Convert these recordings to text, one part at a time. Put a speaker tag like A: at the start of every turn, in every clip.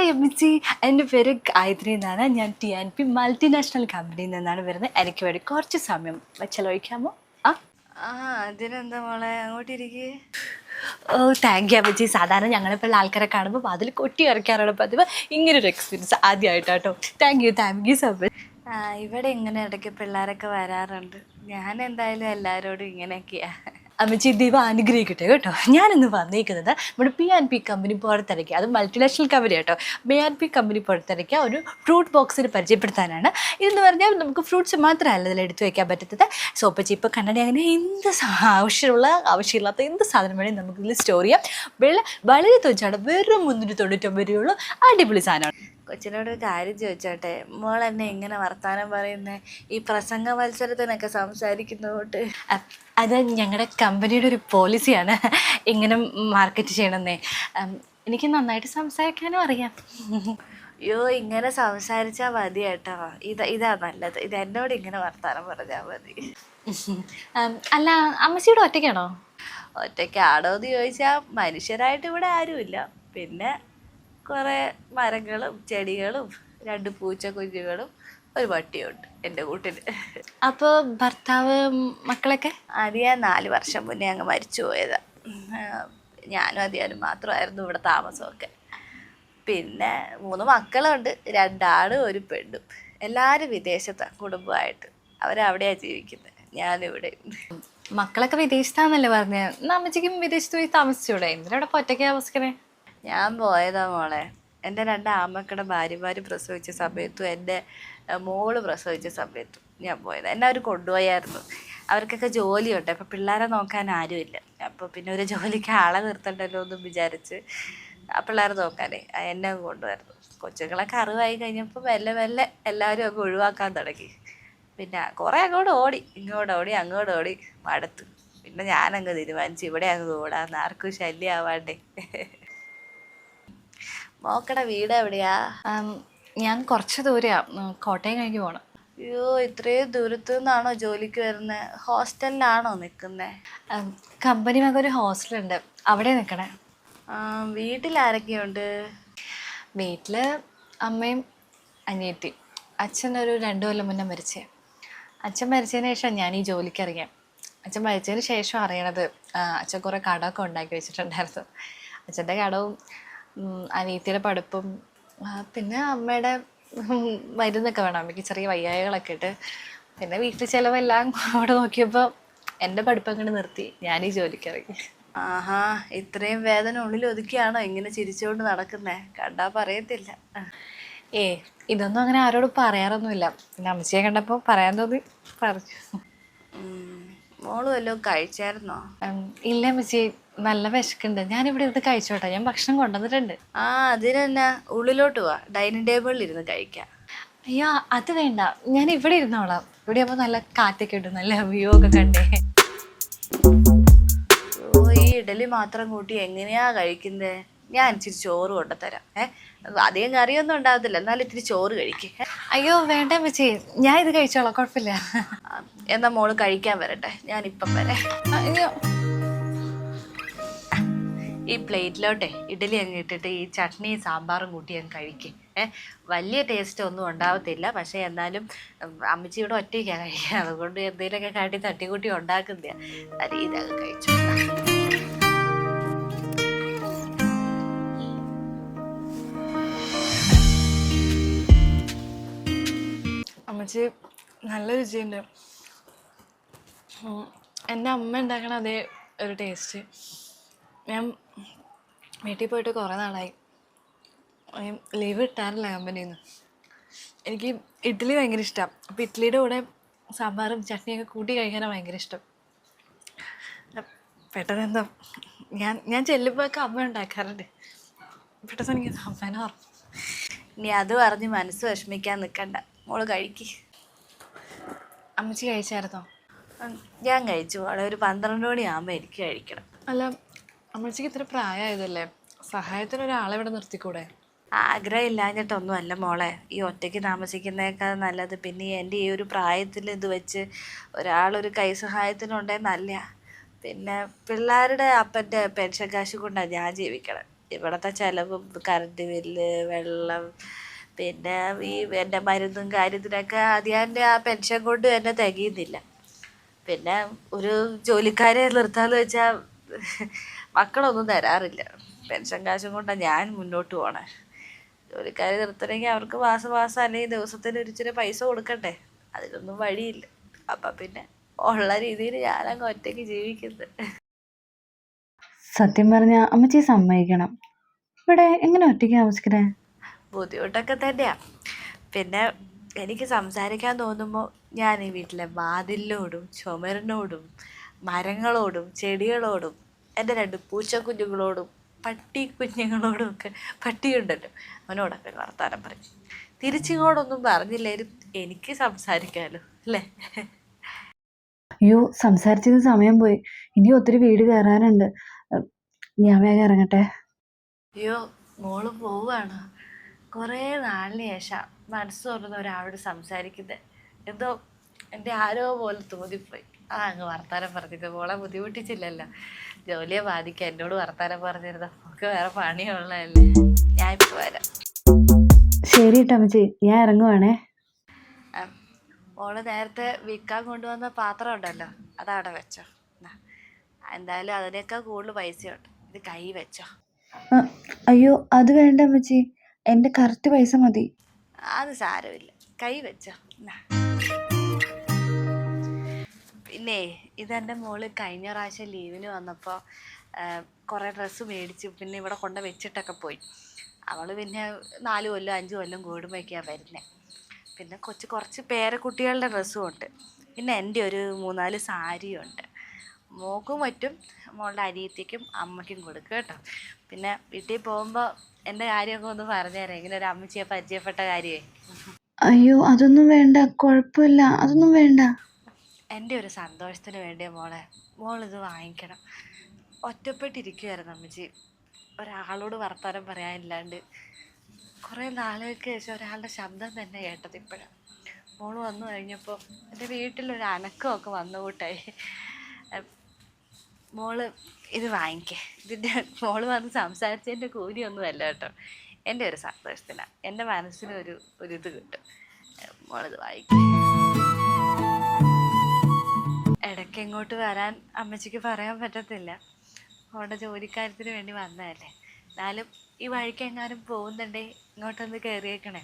A: Hi അമ്മച്ചി, എൻ്റെ പേര് ഗായത്രി എന്നാണ്. ഞാൻ TNP മൾട്ടിനാഷണൽ കമ്പനിയിൽ നിന്നാണ് വരുന്നത്. എനിക്ക് വേണ്ടി കുറച്ച് സമയം ചെലവഴിക്കാമോ? ആ
B: ആ അതിനെന്താ മോളെ അങ്ങോട്ടിരിക്കേ.
A: ഓ, താങ്ക് യു അമ്മച്ചി. സാധാരണ ഞങ്ങളെപ്പോഴുള്ള ആൾക്കാരെ കാണുമ്പോൾ അതിൽ കൊട്ടി ഇറക്കാറാണ് പതിവ്. ഇങ്ങനൊരു എക്സ്പീരിയൻസ് ആദ്യമായിട്ടാട്ടോ. Thank you so much.
B: ഇവിടെ ഇങ്ങനെ ഇടയ്ക്ക് പിള്ളേരൊക്കെ വരാറുണ്ട്. ഞാൻ എന്തായാലും എല്ലാവരോടും ഇങ്ങനെയൊക്കെയാ.
A: അമ്മച്ചി ദൈവം അനുഗ്രഹിക്കട്ടെ കേട്ടോ. ഞാനിന്ന് വന്നിരിക്കുന്നത് നമ്മുടെ PNP കമ്പനി പുറത്തിറക്കിയ, അത് മൾട്ടിനാഷണൽ കമ്പനി കേട്ടോ, PNP കമ്പനി പുറത്തിറക്കിയ ഒരു ഫ്രൂട്ട് ബോക്സിന് പരിചയപ്പെടുത്താനാണ്. ഇതെന്ന് പറഞ്ഞാൽ നമുക്ക് ഫ്രൂട്ട്സ് മാത്രമല്ല ഇതിൽ എടുത്തു വയ്ക്കാൻ പറ്റുന്നത്. സോപ്പച്ചി ഇപ്പോൾ കണ്ണടി അങ്ങനെ എന്ത് ആവശ്യമില്ലാത്ത എന്ത് സാധനം വേണമെങ്കിൽ നമുക്ക് ഇതിൽ സ്റ്റോർ ചെയ്യാം. വളരെ തുച്ഛമാണ്, വെറും 399 രൂപയുള്ള അടിപൊളി സാധനമാണ്.
B: കൊച്ചിനോട് ഒരു കാര്യം ചോദിച്ചോട്ടെ, മോൾ എന്നെ ഇങ്ങനെ വർത്താനം പറയുന്നേ? ഈ പ്രസംഗ മത്സരത്തിനൊക്കെ സംസാരിക്കുന്നതുകൊണ്ട്.
A: അത് ഞങ്ങളുടെ കമ്പനിയുടെ ഒരു പോളിസിയാണ് ഇങ്ങനെ മാർക്കറ്റ് ചെയ്യണമെന്നേ. എനിക്ക് നന്നായിട്ട് സംസാരിക്കാനും അറിയാം.
B: അയ്യോ, ഇങ്ങനെ സംസാരിച്ചാൽ മതി കേട്ടോ. ഇതാ നല്ലത്. ഇത് എന്നോട് ഇങ്ങനെ വർത്താനം പറഞ്ഞാൽ മതി.
A: അല്ല, അമ്മച്ചിയുടെ ഒറ്റയ്ക്കാണോ?
B: ഒറ്റയ്ക്കാണോ എന്ന് ചോദിച്ചാൽ മനുഷ്യരായിട്ട് ഇവിടെ ആരുമില്ല. പിന്നെ കുറേ മരങ്ങളും ചെടികളും 2 പൂച്ച കുഞ്ഞുങ്ങളും ഒരു പട്ടിയുണ്ട് എൻ്റെ കൂട്ടിൽ.
A: അപ്പോൾ ഭർത്താവ് മക്കളൊക്കെ?
B: അത് ഞാൻ 4 വർഷം മുന്നേ അങ്ങ് മരിച്ചു പോയതാണ്. ഞാനും അതിയാലും മാത്രമായിരുന്നു ഇവിടെ താമസമൊക്കെ. പിന്നെ 3 മക്കളുണ്ട്, 2 ആണും 1 പെണ്ണും. എല്ലാവരും വിദേശത്താണ് കുടുംബമായിട്ട്. അവരവിടെയാണ് ജീവിക്കുന്നത്, ഞാനിവിടെ.
A: മക്കളൊക്കെ വിദേശത്താന്നല്ലേ പറഞ്ഞത്? എന്നാൽ അമ്മച്ചിക്കും വിദേശത്ത് പോയി താമസിച്ചൂടെ? എന്തിനാ ഒറ്റയ്ക്ക് താമസിക്കണേ?
B: ഞാൻ പോയതാ മോളെ. എൻ്റെ 2 ആമക്കളുടെ ഭാര്യമാർ പ്രസവിച്ച സമയത്തും എൻ്റെ മോള് പ്രസവിച്ച സമയത്തും ഞാൻ പോയത്. എന്നെ അവർ കൊണ്ടുപോയായിരുന്നു. അവർക്കൊക്കെ ജോലിയുണ്ട്. അപ്പോൾ പിള്ളേരെ നോക്കാൻ ആരുമില്ല. അപ്പോൾ പിന്നെ ഒരു ജോലിക്ക് ആളെ നിർത്തണ്ടല്ലോ എന്നും വിചാരിച്ച് ആ പിള്ളേരെ നോക്കാനേ എന്നെ കൊണ്ടുപോയിരുന്നു. കൊച്ചുങ്ങളൊക്കെ അറിവായി കഴിഞ്ഞപ്പോൾ മെല്ലെ മെല്ലെ എല്ലാവരും ഒക്കെ ഒഴിവാക്കാൻ തുടങ്ങി. പിന്നെ കുറേ അങ്ങോട്ടോടി മടുത്ത്. പിന്നെ ഞാനങ്ങ് തീരുമാനിച്ചു ഇവിടെ അങ്ങ് കൂടാന്ന്, ആർക്കും ശല്യമാവാണ്ടേ. മോക്കടെ വീട് എവിടെയാ?
A: ഞാൻ കുറച്ച് ദൂരെയാണ്, കോട്ടയം കഴിഞ്ഞ് പോകണം.
B: അയ്യോ, ഇത്രയും ദൂരത്തു നിന്നാണോ ജോലിക്ക് വരുന്നത്? ഹോസ്റ്റലിലാണോ നിൽക്കുന്നത്?
A: കമ്പനി വക ഒരു ഹോസ്റ്റലുണ്ട്, അവിടെ നിൽക്കണേ.
B: വീട്ടിൽ ആരൊക്കെയുണ്ട്?
A: വീട്ടിൽ അമ്മയും അനിയത്തി. അച്ഛൻ ഒരു 2 കൊല്ലം മുന്നേ മരിച്ചേ. അച്ഛൻ മരിച്ചതിന് ശേഷം ഞാൻ ഈ ജോലിക്ക് ഇറങ്ങിയത്. അച്ഛൻ മരിച്ചതിന് ശേഷം അറിയണത് അച്ഛൻ കുറേ കടമൊക്കെ ഉണ്ടാക്കി വെച്ചിട്ടുണ്ടായിരുന്നു. അച്ഛൻ്റെ കടവും അനിയത്തിയുടെ പഠിപ്പും പിന്നെ അമ്മയുടെ മരുന്നൊക്കെ വേണം. അമ്മയ്ക്ക് ചെറിയ വയ്യായ്കളൊക്കെ ഇട്ട് പിന്നെ വീട്ടിൽ ചിലവെല്ലാം അവിടെ നോക്കിയപ്പോൾ എൻ്റെ പഠിപ്പ് അങ്ങോട്ട് നിർത്തി ഞാൻ ഈ ജോലിക്ക് ഇറങ്ങി.
B: ആഹാ, ഇത്രയും വേദന ഉള്ളിൽ ഒതുക്കിയാണോ ഇങ്ങനെ ചിരിച്ചുകൊണ്ട് നടക്കുന്നേ? കണ്ടാൽ പറയത്തില്ല.
A: ഇതൊന്നും അങ്ങനെ ആരോടും പറയാറൊന്നുമില്ല. പിന്നെ അമ്മച്ചിയെ കണ്ടപ്പോൾ പറയാൻ തോന്നി പറഞ്ഞു.
B: മോള് വല്ലതും കഴിച്ചായിരുന്നോ?
A: ഇല്ല അമ്മച്ചി, നല്ല വിശക്കുണ്ട്. ഞാനിവിടെ ഇരുന്ന് കഴിച്ചോട്ടെ, ഞാൻ ഭക്ഷണം കൊണ്ടുവന്നിട്ടുണ്ട്.
B: അതിനെന്നാ, ഉള്ളിലോട്ട് പോവാ, ഡൈനിങ് ടേബിളിൽ ഇരുന്ന് കഴിക്കാം.
A: അയ്യോ അത് വേണ്ട, ഞാൻ ഇവിടെ ഇരുന്നോളാം. ഇവിടെ ആകുമ്പോൾ നല്ല കാറ്റൊക്കെ ഉണ്ട്, നല്ല വ്യൂ ഒക്കെ കണ്ടേ.
B: ഈ ഇഡലി മാത്രം കൂട്ടി എങ്ങനെയാ കഴിക്കുന്നത്? ഞാൻ ഇച്ചിരി ചോറ് കൊണ്ടുതരാം. അധികം കറിയൊന്നും ഉണ്ടാകത്തില്ല, എന്നാലും ഇത്തിരി ചോറ് കഴിക്കേ.
A: അയ്യോ വേണ്ട അമ്മച്ചി, ഞാൻ ഇത് കഴിച്ചോളാം, കുഴപ്പമില്ല.
B: എന്നാ മോള് കഴിക്കാൻ വരട്ടെ, ഞാനിപ്പം വരാം.
A: അയ്യോ,
B: ഈ പ്ലേറ്റിലോട്ടെ ഇഡലി അങ്ങ് ഇട്ടിട്ട് ഈ ചട്നിയും സാമ്പാറും കൂട്ടി അങ്ങ് കഴിക്കേ. വലിയ ടേസ്റ്റ് ഒന്നും ഉണ്ടാവത്തില്ല, പക്ഷേ എന്നാലും അമ്മച്ചിയുടെ ഒറ്റയ്ക്കാണ് കഴിക്കുക. അതുകൊണ്ട് എന്തെങ്കിലുമൊക്കെ കാട്ടി തട്ടിക്കൂട്ടി ഉണ്ടാക്കുന്നതാണ്. അത് ഇതൊക്കെ കഴിച്ചു.
A: അമ്മച്ചി നല്ല രുചിയുണ്ട്. എൻ്റെ അമ്മ ഉണ്ടാക്കണ അതേ ഒരു ടേസ്റ്റ്. ഞാൻ വീട്ടിൽ പോയിട്ട് കുറേ നാളായി. ലീവ് കിട്ടാറില്ല കമ്പനിയിൽ നിന്ന്. എനിക്ക് ഇഡ്ഡലി ഭയങ്കര ഇഷ്ടമാണ്. അപ്പോൾ ഇഡ്ഡലിയുടെ കൂടെ സാമ്പാറും ചട്നിയൊക്കെ കൂട്ടി കഴിക്കാനാണ് ഭയങ്കര ഇഷ്ടം. പെട്ടെന്ന് എന്താ ഞാൻ ചെല്ലുമ്പോഴൊക്കെ അമ്മ ഉണ്ടാക്കാറുണ്ട്. പെട്ടെന്ന് എനിക്ക് അമ്മേനെ ഓർമ്മ.
B: ഇനി അത് പറഞ്ഞ് മനസ്സ് വിഷമിക്കാൻ നിൽക്കണ്ട, മോള് കഴിക്ക്.
A: അമ്മച്ചി കഴിച്ചായിരുന്നോ?
B: ഞാൻ കഴിച്ചു. അവിടെ ഒരു 12 മണിയാകുമ്പോൾ എനിക്ക് കഴിക്കണം.
A: അല്ല, അമ്മച്ചിക്ക് ഇത്ര പ്രായമായതല്ലേ, സഹായത്തിന് ഒരാളെ ഇവിടെ നിർത്തിക്കൂടെ?
B: ആഗ്രഹം ഇല്ലാഞ്ഞിട്ടൊന്നും അല്ല മോളെ. ഈ ഒറ്റയ്ക്ക് താമസിക്കുന്നേക്കാൾ നല്ലത്. പിന്നെ എൻ്റെ ഈ ഒരു പ്രായത്തിൽ ഇത് വെച്ച് ഒരാളൊരു കൈ സഹായത്തിനുണ്ടെങ്കിൽ നല്ല. പിന്നെ പിള്ളേരുടെ അപ്പൻ്റെ പെൻഷൻ കാശ് കൊണ്ടാണ് ഞാൻ ജീവിക്കണം. ഇവിടുത്തെ ചിലവും കറണ്ട് ബില്ല്, വെള്ളം, പിന്നെ ഈ എൻ്റെ മരുന്നും കാര്യത്തിനൊക്കെ അതിയാൻ്റെ ആ പെൻഷൻ കൊണ്ട് തന്നെ തികയുന്നില്ല. പിന്നെ ഒരു ജോലിക്കാരെ നിർത്താന്ന് വെച്ചാൽ മക്കളൊന്നും തരാറില്ല. പെൻഷൻ കാശും കൊണ്ടാണ് ഞാൻ മുന്നോട്ട് പോണേ. ജോലിക്കാരെ നിർത്തണമെങ്കിൽ അവർക്ക് മാസം മാസം അല്ലെങ്കിൽ ദിവസത്തിന് ഇച്ചിരി പൈസ കൊടുക്കണ്ടേ? അതിനൊന്നും വഴിയില്ല. അപ്പം പിന്നെ ഉള്ള രീതിയിൽ ഞാനങ്ങ് ഒറ്റയ്ക്ക് ജീവിക്കുന്നത്.
A: സത്യം പറഞ്ഞ അമ്മച്ചി സമ്മതിക്കണം. ഇവിടെ എങ്ങനെ ഒറ്റയ്ക്ക് താമസിക്കണേ?
B: ബുദ്ധിമുട്ടൊക്കെ തന്നെയാണ്. പിന്നെ എനിക്ക് സംസാരിക്കാൻ തോന്നുമ്പോൾ ഞാൻ ഈ വീട്ടിലെ വാതിലിനോടും ചുമരിനോടും മരങ്ങളോടും ചെടികളോടും എൻ്റെ 2 പൂച്ചക്കുഞ്ഞുങ്ങളോടും പട്ടി കുഞ്ഞുങ്ങളോടും ഒക്കെ, പട്ടിയുണ്ടല്ലോ അവനോടൊക്കെ വർത്താനം പറയും. തിരിച്ചിങ്ങോട്ടൊന്നും പറഞ്ഞില്ലേലും എനിക്ക് സംസാരിക്കാമല്ലോ അല്ലേ?
A: അയ്യോ, സംസാരിച്ചത് സമയം പോയി. ഇനി ഒത്തിരി വീട് കയറാനുണ്ട്. ഞാൻ വേഗം ഇറങ്ങട്ടെ.
B: അയ്യോ, മോള് പോവുകയാണ്. കുറേ നാളിന് ശേഷം മനസ്സ് തുറന്ന് ഒരാളോട് സംസാരിക്കുന്നത് എന്തോ എൻ്റെ ആരോ പോലെ തോന്നിപ്പോയി. അങ്ങ് വർത്താനം പറഞ്ഞത് മോളെ ബുദ്ധിമുട്ടിച്ചില്ലല്ലോ. ജോലിയെ ബാധിക്കുക എന്നോട് വർത്താനം പറഞ്ഞിരുന്ന നമുക്ക് വേറെ പണിയുള്ളതല്ലേ. ഞാൻ ഇപ്പോൾ വരാം.
A: ശരി കേട്ടോ അമ്മച്ചി, ഞാൻ ഇറങ്ങുവാണേ.
B: മോള് നേരത്തെ വിൽക്കാൻ കൊണ്ടുവന്ന പാത്രം ഉണ്ടല്ലോ, അതവിടെ വെച്ചോ. എന്തായാലും അതിനേക്കാൾ കൂടുതൽ പൈസയുണ്ട്, ഇത് കൈ വെച്ചോ.
A: അയ്യോ, അത് വേണ്ട അമ്മച്ചി, എൻ്റെ കറക്റ്റ് പൈസ മതി.
B: അത് സാരമില്ല, കൈ വെച്ചോ. പിന്നെ ഇതെൻ്റെ മോള് കഴിഞ്ഞ പ്രാവശ്യം ലീവിന് വന്നപ്പോൾ കുറേ ഡ്രസ്സ് മേടിച്ച് പിന്നെ ഇവിടെ കൊണ്ട് വെച്ചിട്ടൊക്കെ പോയി. അവൾ പിന്നെ 4 കൊല്ലം 5 കൊല്ലം കൂടുമ്പോഴൊക്കെയാണ് വരുന്നത്. പിന്നെ കുറച്ച് പേരക്കുട്ടികളുടെ ഡ്രസ്സും ഉണ്ട്. പിന്നെ എൻ്റെ ഒരു 3-4 സാരിയും ഉണ്ട്. മോക്കും പറ്റും, മോളുടെ അനിയത്തിക്കും അമ്മയ്ക്കും കൊടുക്കും കേട്ടോ. പിന്നെ വീട്ടിൽ പോകുമ്പോൾ എൻ്റെ കാര്യമൊക്കെ ഒന്ന് പറഞ്ഞുതരാം, ഇങ്ങനെ ഒരു അമ്മച്ചിയെ പരിചയപ്പെട്ട കാര്യമേ.
A: അയ്യോ, അതൊന്നും വേണ്ട, കുഴപ്പമില്ല, അതൊന്നും വേണ്ട.
B: എൻ്റെ ഒരു സന്തോഷത്തിന് വേണ്ടിയ മോളിത് വാങ്ങിക്കണം. ഒറ്റപ്പെട്ടിരിക്കുമായിരുന്നു അമ്മച്ചി, ഒരാളോട് വർത്താനം പറയാനില്ലാണ്ട്. കുറേ നാളുകൾക്ക് ശേഷം ഒരാളുടെ ശബ്ദം തന്നെ കേട്ടത് ഇപ്പോഴാണ്. മോള് വന്നു കഴിഞ്ഞപ്പോൾ എൻ്റെ വീട്ടിലൊരു അനക്കമൊക്കെ വന്നു കൂട്ടായി. മോള് ഇത് വാങ്ങിക്കേ. ഇതിൻ്റെ മോള് വന്ന് സംസാരിച്ചതിൻ്റെ കൂലിയൊന്നുമല്ല കേട്ടോ, എൻ്റെ ഒരു സന്തോഷത്തിനാണ്. എൻ്റെ മനസ്സിന് ഒരിത് കിട്ടും. മോളിത് വാങ്ങിക്കേ. ഇടയ്ക്ക് ഇങ്ങോട്ട് വരാൻ അമ്മച്ചിക്ക് പറയാൻ പറ്റത്തില്ല, അവളുടെ ജോലിക്കാര്യത്തിന് വേണ്ടി വന്നതല്ലേ. എന്നാലും ഈ വഴിക്ക് എങ്ങാനും പോകുന്നുണ്ടേ ഇങ്ങോട്ടൊന്ന് കയറിയേക്കണേ.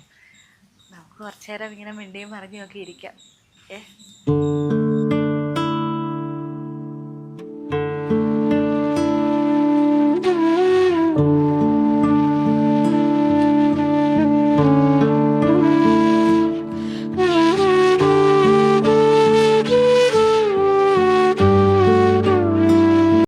B: നമുക്ക് കുറച്ചു നേരം ഇങ്ങനെ മിണ്ടിയും പറഞ്ഞും ഒക്കെ ഇരിക്കാം.